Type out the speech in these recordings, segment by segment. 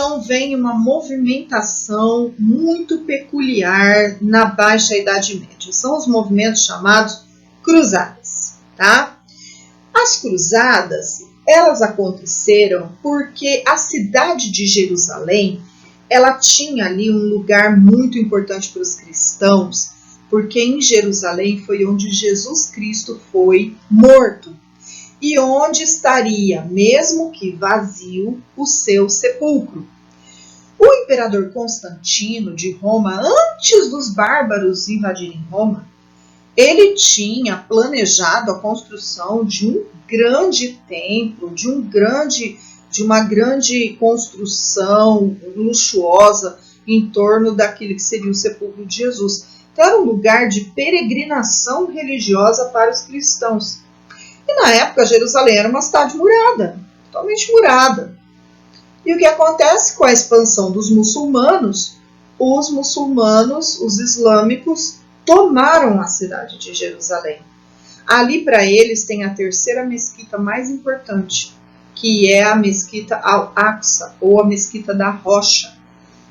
então vem uma movimentação muito peculiar na Baixa Idade Média. São os movimentos chamados cruzadas, tá? As cruzadas, elas aconteceram porque a cidade de Jerusalém, ela tinha ali um lugar muito importante para os cristãos, porque em Jerusalém foi onde Jesus Cristo foi morto e onde estaria, mesmo que vazio, o seu sepulcro. O imperador Constantino de Roma, antes dos bárbaros invadirem Roma, ele tinha planejado a construção de um grande templo, de uma grande construção luxuosa em torno daquele que seria o sepulcro de Jesus. Então era um lugar de peregrinação religiosa para os cristãos. E na época Jerusalém era uma cidade murada, totalmente murada. E o que acontece com a expansão dos muçulmanos? Os islâmicos, tomaram a cidade de Jerusalém. Ali para eles tem a terceira mesquita mais importante, que é a mesquita Al-Aqsa, ou a mesquita da Rocha,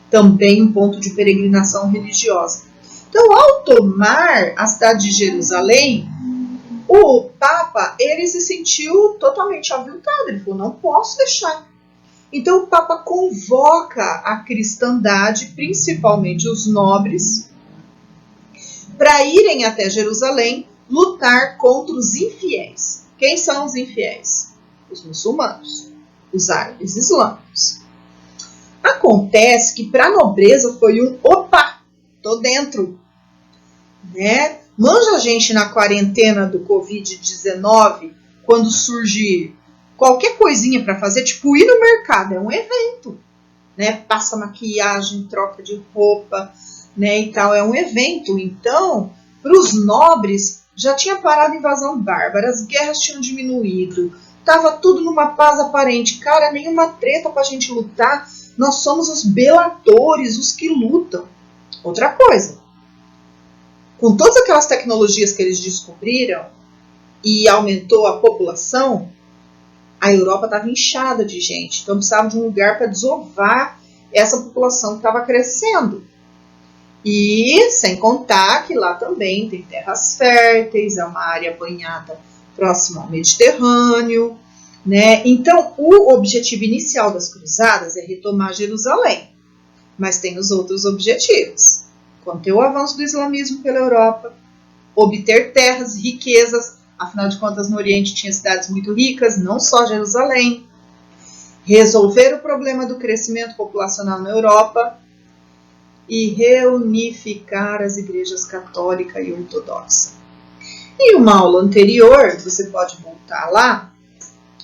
também um ponto de peregrinação religiosa. Então, ao tomar a cidade de Jerusalém, o Papa, ele se sentiu totalmente aviltado, ele falou, não posso deixar. Então o Papa convoca a cristandade, principalmente os nobres, para irem até Jerusalém lutar contra os infiéis. Quem são os infiéis? Os muçulmanos, os árabes islâmicos. Acontece que para a nobreza foi um opa, tô dentro, né? Manja a gente na quarentena do Covid-19, quando surge qualquer coisinha para fazer, tipo ir no mercado, é um evento, né? Passa maquiagem, troca de roupa, né, e tal, é um evento. Então, para os nobres, já tinha parado a invasão bárbara, as guerras tinham diminuído, estava tudo numa paz aparente. Cara, nenhuma treta para a gente lutar, nós somos os belatores, os que lutam. Outra coisa, com todas aquelas tecnologias que eles descobriram e aumentou a população, a Europa estava inchada de gente, então precisava de um lugar para desovar essa população que estava crescendo. E sem contar que lá também tem terras férteis, é uma área banhada próxima ao Mediterrâneo, né? Então o objetivo inicial das cruzadas é retomar Jerusalém, mas tem os outros objetivos: conter o avanço do islamismo pela Europa, obter terras, riquezas, afinal de contas no Oriente tinha cidades muito ricas, não só Jerusalém, resolver o problema do crescimento populacional na Europa e reunificar as igrejas católica e ortodoxa. Em uma aula anterior, você pode voltar lá,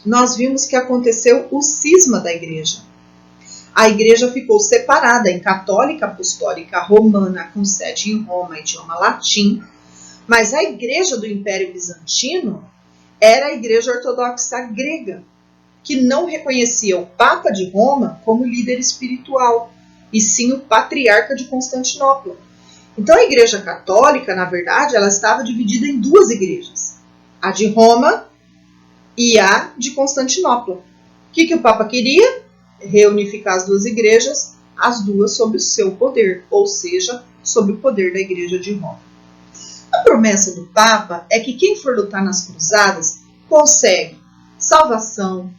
nós vimos que aconteceu o cisma da igreja. A igreja ficou separada em católica, apostólica, romana, com sede em Roma, idioma latim, mas a igreja do Império Bizantino era a igreja ortodoxa grega, que não reconhecia o Papa de Roma como líder espiritual, e sim o patriarca de Constantinopla. Então a igreja católica, na verdade, ela estava dividida em duas igrejas, a de Roma e a de Constantinopla. O que o Papa queria? Reunificar as duas igrejas, as duas sob o seu poder, ou seja, sob o poder da igreja de Roma. A promessa do Papa é que quem for lutar nas cruzadas consegue salvação,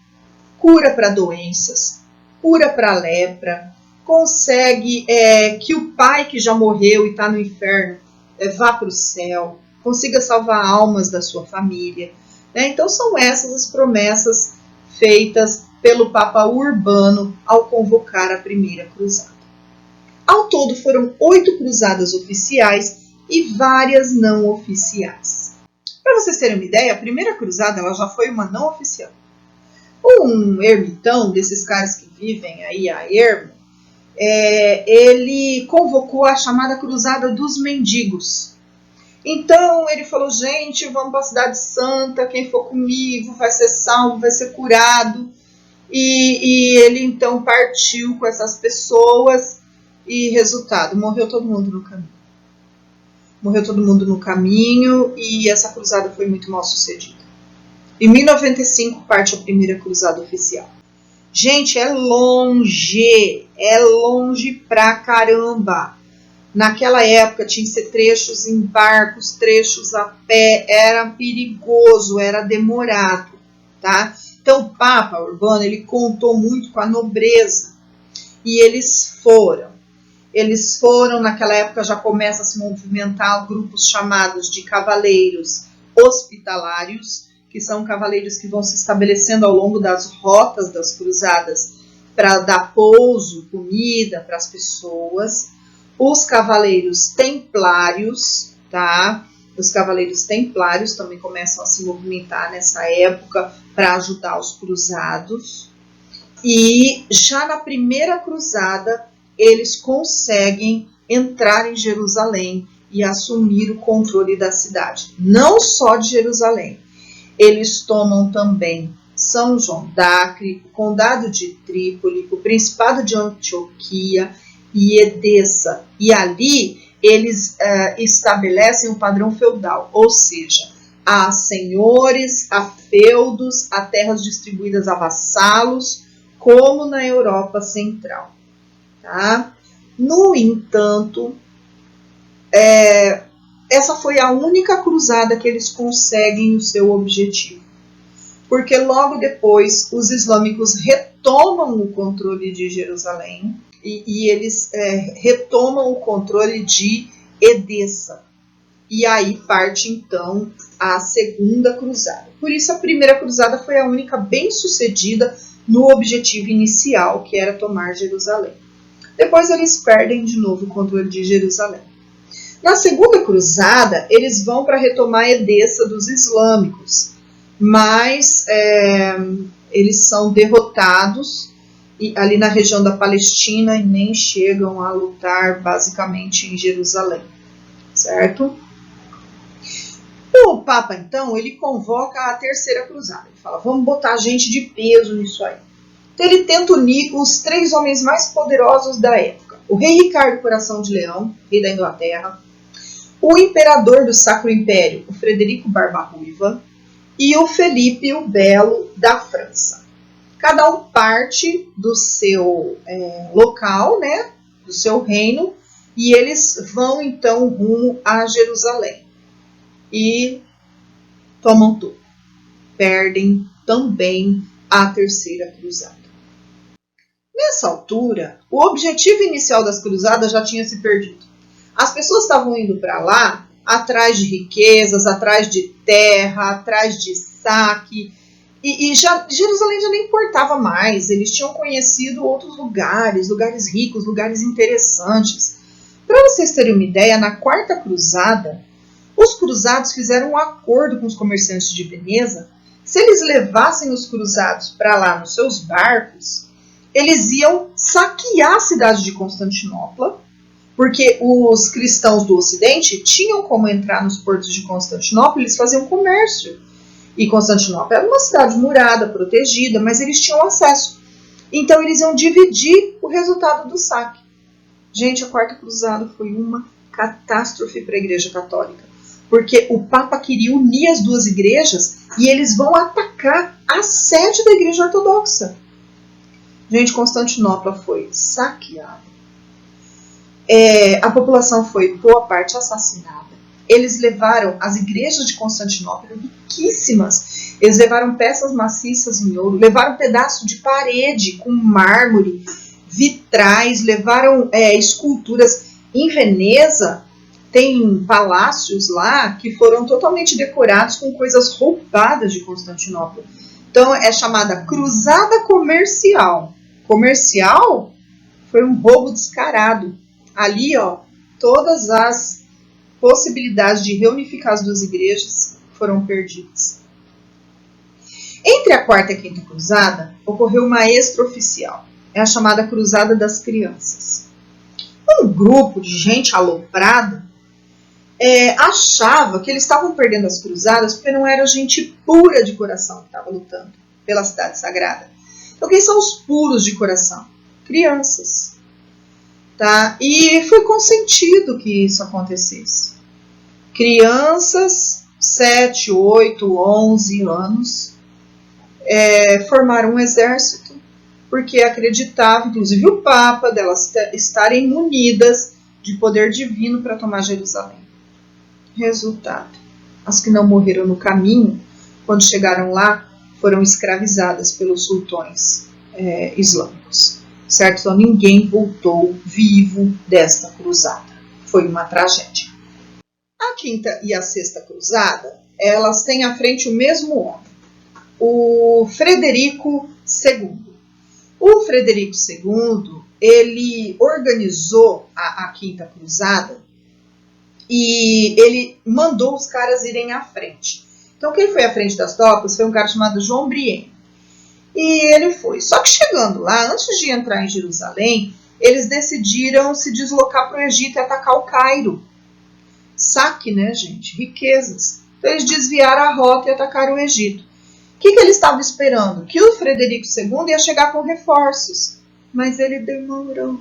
cura para doenças, cura para lepra, consegue que o pai que já morreu e está no inferno vá para o céu, consiga salvar almas da sua família, né? Então são essas as promessas feitas pelo Papa Urbano ao convocar a primeira cruzada. Ao todo foram 8 cruzadas oficiais e várias não oficiais. Para vocês terem uma ideia, a primeira cruzada ela já foi uma não oficial. Um ermitão desses caras que vivem aí a ermo, ele convocou a chamada Cruzada dos Mendigos. Então ele falou, gente, vamos para a Cidade Santa, quem for comigo vai ser salvo, vai ser curado. E ele então partiu com essas pessoas e resultado, morreu todo mundo no caminho. Morreu todo mundo no caminho e essa cruzada foi muito mal sucedida. Em 1095 parte a primeira cruzada oficial. Gente, é longe pra caramba. Naquela época tinha que ser trechos em barcos, trechos a pé, era perigoso, era demorado, tá? Então o Papa Urbano, ele contou muito com a nobreza e eles foram, naquela época já começa a se movimentar grupos chamados de cavaleiros hospitalários, que são cavaleiros que vão se estabelecendo ao longo das rotas das cruzadas para dar pouso, comida para as pessoas. Os cavaleiros templários, tá? Os cavaleiros templários também começam a se movimentar nessa época para ajudar os cruzados. E já na primeira cruzada, eles conseguem entrar em Jerusalém e assumir o controle da cidade. Não só de Jerusalém. Eles tomam também São João d'Acre, o Condado de Trípoli, o Principado de Antioquia e Edessa. E ali eles estabelecem um padrão feudal, ou seja, há senhores, há feudos, há terras distribuídas a vassalos, como na Europa Central. Tá? No entanto, essa foi a única cruzada que eles conseguem o seu objetivo. Porque logo depois os islâmicos retomam o controle de Jerusalém e eles retomam o controle de Edessa. E aí parte então a segunda cruzada. Por isso a primeira cruzada foi a única bem sucedida no objetivo inicial, que era tomar Jerusalém. Depois eles perdem de novo o controle de Jerusalém. Na segunda cruzada, eles vão para retomar Edessa dos islâmicos, mas eles são derrotados ali na região da Palestina e nem chegam a lutar basicamente em Jerusalém, certo? O Papa, então, ele convoca a terceira cruzada. Ele fala, vamos botar gente de peso nisso aí. Então ele tenta unir os 3 homens mais poderosos da época. O rei Ricardo Coração de Leão, rei da Inglaterra, o imperador do Sacro Império, o Frederico Barba-Ruiva, e o Felipe o Belo da França. Cada um parte do seu local, né, do seu reino, e eles vão então rumo a Jerusalém. E tomam tudo. Perdem também a terceira cruzada. Nessa altura, o objetivo inicial das cruzadas já tinha se perdido. As pessoas estavam indo para lá atrás de riquezas, atrás de terra, atrás de saque. E Jerusalém já nem importava mais. Eles tinham conhecido outros lugares ricos, lugares interessantes. Para vocês terem uma ideia, na quarta cruzada, os cruzados fizeram um acordo com os comerciantes de Veneza. Se eles levassem os cruzados para lá nos seus barcos, eles iam saquear a cidade de Constantinopla, porque os cristãos do Ocidente tinham como entrar nos portos de Constantinopla, eles faziam comércio. E Constantinopla era uma cidade murada, protegida, mas eles tinham acesso. Então eles iam dividir o resultado do saque. Gente, a quarta cruzada foi uma catástrofe para a Igreja Católica, porque o Papa queria unir as duas igrejas e eles vão atacar a sede da Igreja Ortodoxa. Gente, Constantinopla foi saqueada. A população foi, boa parte, assassinada. Eles levaram as igrejas de Constantinopla, riquíssimas. Eles levaram peças maciças em ouro, levaram um pedaço de parede com mármore, vitrais, levaram esculturas. Em Veneza, tem palácios lá que foram totalmente decorados com coisas roubadas de Constantinopla. Então, é chamada Cruzada Comercial. Comercial foi um roubo descarado. Ali, todas as possibilidades de reunificar as duas igrejas foram perdidas. Entre a quarta e a quinta cruzada, ocorreu uma extraoficial. É a chamada Cruzada das Crianças. Um grupo de gente aloprada achava que eles estavam perdendo as cruzadas porque não era gente pura de coração que estava lutando pela cidade sagrada. Então, quem são os puros de coração? Crianças. Tá? E foi consentido que isso acontecesse. Crianças, 7, 8, 11 anos, formaram um exército porque acreditava, inclusive o Papa, delas estarem munidas de poder divino para tomar Jerusalém. Resultado: as que não morreram no caminho, quando chegaram lá, foram escravizadas pelos sultões islâmicos. Certo? Então ninguém voltou vivo desta cruzada. Foi uma tragédia. A quinta e a sexta cruzada, elas têm à frente o mesmo homem, o Frederico II. O Frederico II, ele organizou a quinta cruzada e ele mandou os caras irem à frente. Então quem foi à frente das tropas foi um cara chamado João Brienne. E ele foi. Só que chegando lá, antes de entrar em Jerusalém, eles decidiram se deslocar para o Egito e atacar o Cairo. Saque, né, gente? Riquezas. Então eles desviaram a rota e atacaram o Egito. O que eles estavam esperando? Que o Frederico II ia chegar com reforços. Mas ele demorou.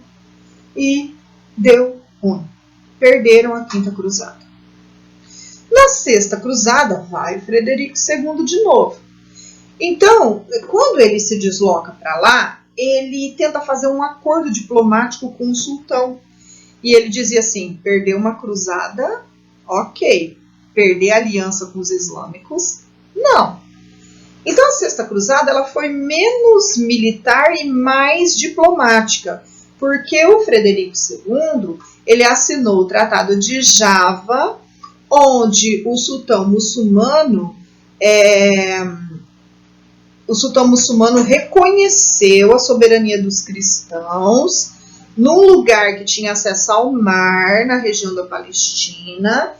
E deu ruim. Perderam a quinta cruzada. Na sexta cruzada, vai o Frederico II de novo. Então, quando ele se desloca para lá, ele tenta fazer um acordo diplomático com o sultão. E ele dizia assim, perder uma cruzada, ok. Perder a aliança com os islâmicos, não. Então a sexta cruzada ela foi menos militar e mais diplomática, porque o Frederico II ele assinou o Tratado de Java, onde o sultão muçulmano reconheceu a soberania dos cristãos num lugar que tinha acesso ao mar, na região da Palestina,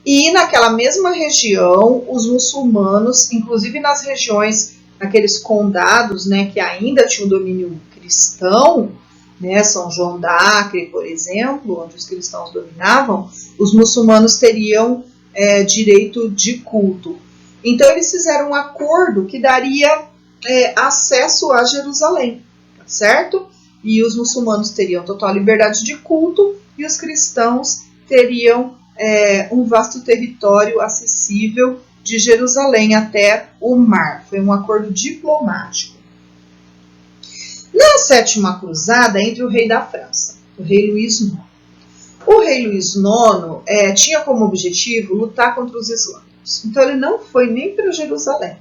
e naquela mesma região, os muçulmanos, inclusive nas regiões, naqueles condados, né, que ainda tinham domínio cristão, né, São João d'Acre, por exemplo, onde os cristãos dominavam, os muçulmanos teriam direito de culto. Então eles fizeram um acordo que daria acesso a Jerusalém, tá certo? E os muçulmanos teriam total liberdade de culto e os cristãos teriam um vasto território acessível de Jerusalém até o mar. Foi um acordo diplomático. Na sétima cruzada, entre o rei da França, o rei Luís IX. O rei Luís IX tinha como objetivo lutar contra os islâmicos. Então ele não foi nem para Jerusalém.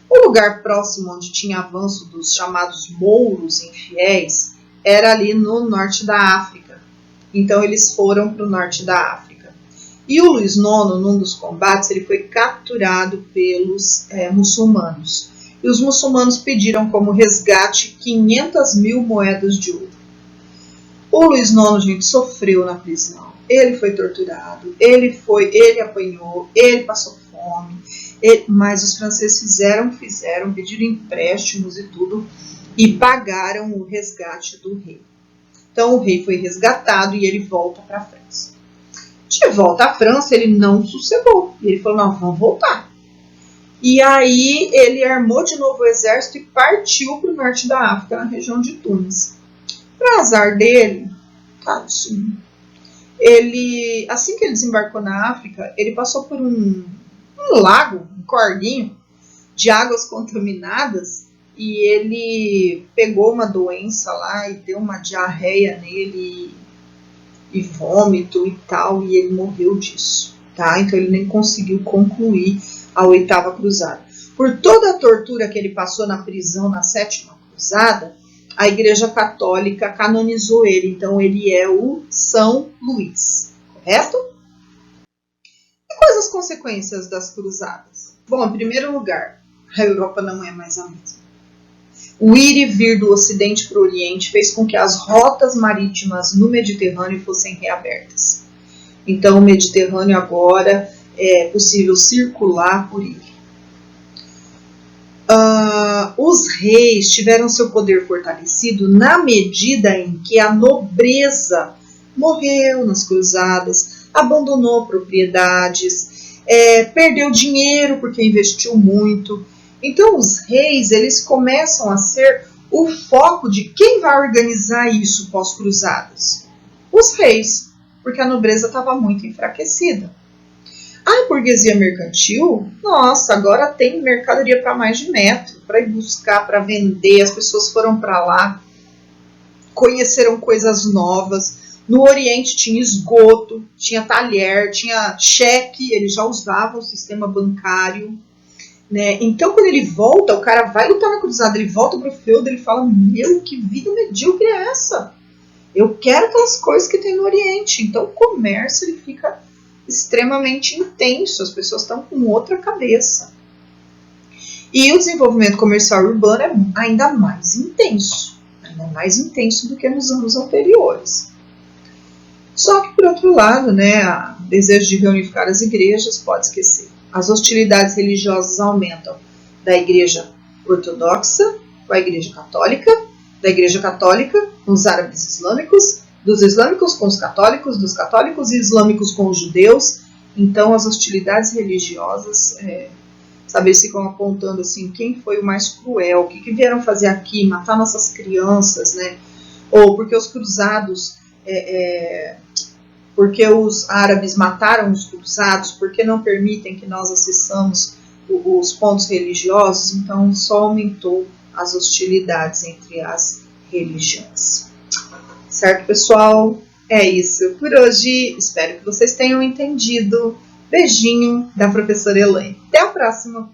O lugar próximo onde tinha avanço dos chamados mouros infiéis era ali no norte da África. Então eles foram para o norte da África. E o Luís IX, num dos combates, ele foi capturado pelos muçulmanos. E os muçulmanos pediram como resgate 500 mil moedas de ouro. O Luís IX, gente, sofreu na prisão. Ele foi torturado, ele apanhou, ele passou fome. Mas os franceses pediram empréstimos e tudo, e pagaram o resgate do rei. Então o rei foi resgatado e ele volta para a França. De volta à França, ele não sossegou. Ele falou, não, vamos voltar. E aí ele armou de novo o exército e partiu para o norte da África, na região de Tunis. Para azar dele, tadinho, assim que ele desembarcou na África, ele passou por um lago, um cordinho de águas contaminadas, e ele pegou uma doença lá e deu uma diarreia nele e vômito e tal, e ele morreu disso, tá? Então ele nem conseguiu concluir a oitava cruzada. Por toda a tortura que ele passou na prisão na sétima cruzada, a Igreja Católica canonizou ele, então ele é o São Luís, correto? E quais as consequências das cruzadas? Bom, em primeiro lugar, a Europa não é mais a mesma. O ir e vir do Ocidente para o Oriente fez com que as rotas marítimas no Mediterrâneo fossem reabertas. Então, o Mediterrâneo agora é possível circular por ele. Os reis tiveram seu poder fortalecido na medida em que a nobreza morreu nas cruzadas, abandonou propriedades, perdeu dinheiro porque investiu muito. Então os reis eles começam a ser o foco de quem vai organizar isso pós-cruzadas. Os reis, porque a nobreza estava muito enfraquecida. A burguesia mercantil, nossa, agora tem mercadoria para mais de metro, para ir buscar, para vender, as pessoas foram para lá, conheceram coisas novas. No Oriente tinha esgoto, tinha talher, tinha cheque, eles já usavam o sistema bancário. Né? Então, quando ele volta, o cara vai lutar na cruzada, ele volta pro feudo, ele fala, meu, que vida medíocre é essa? Eu quero aquelas coisas que tem no Oriente. Então, o comércio ele fica extremamente intenso, as pessoas estão com outra cabeça. E o desenvolvimento comercial urbano é ainda mais intenso do que nos anos anteriores. Só que, por outro lado, né, o desejo de reunificar as igrejas, pode esquecer. As hostilidades religiosas aumentam da igreja ortodoxa com a igreja católica, da igreja católica com os árabes islâmicos, dos islâmicos com os católicos, dos católicos e islâmicos com os judeus. Então, as hostilidades religiosas, sabe, eles ficam apontando assim, quem foi o mais cruel, o que vieram fazer aqui, matar nossas crianças, né? Ou porque os cruzados... porque os árabes mataram os cruzados, porque não permitem que nós acessamos os pontos religiosos, então só aumentou as hostilidades entre as religiões. Certo, pessoal? É isso por hoje. Espero que vocês tenham entendido. Beijinho da professora Elaine. Até a próxima!